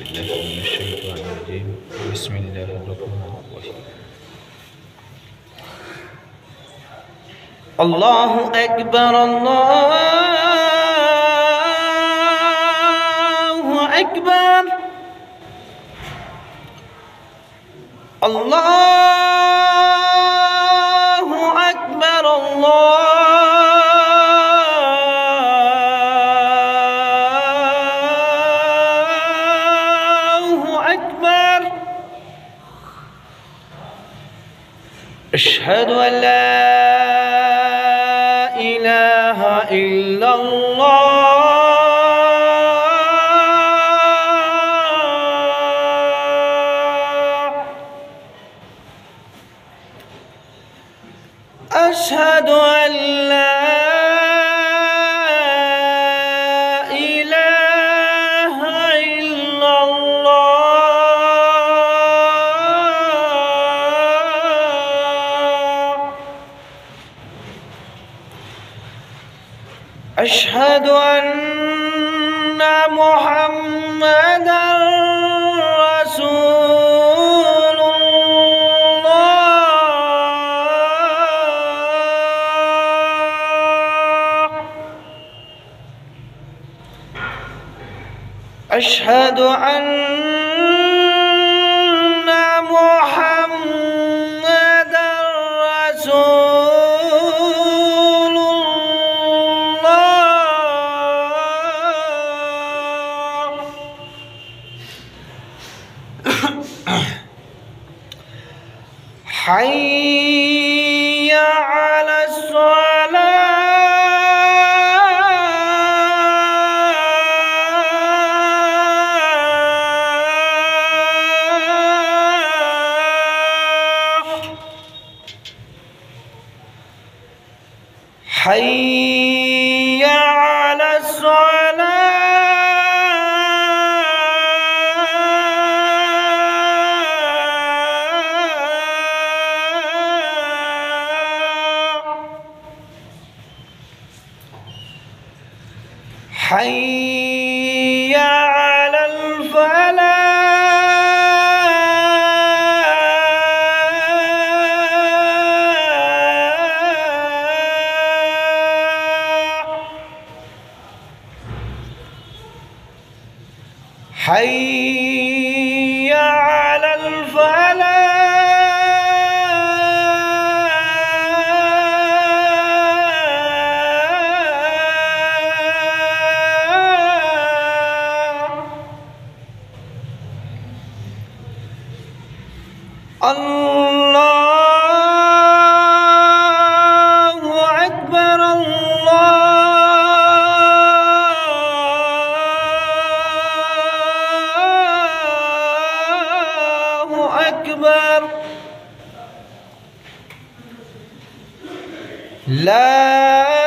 بالله من الشيطان الرجيم. بسم الله الرحمن الرحيم. الله أكبر الله أكبر الله أكبر الله أكبر. أشهد أن لا إله إلا الله. أشهد أن لا إله إلا الله. أشهد أن محمدًا رسول الله. أشهد أن محمدًا رسول الله. حي على الصلاة. حي على الصلاة. حي على الفلاح. حي على الفلاح. الله أكبر الله أكبر. لا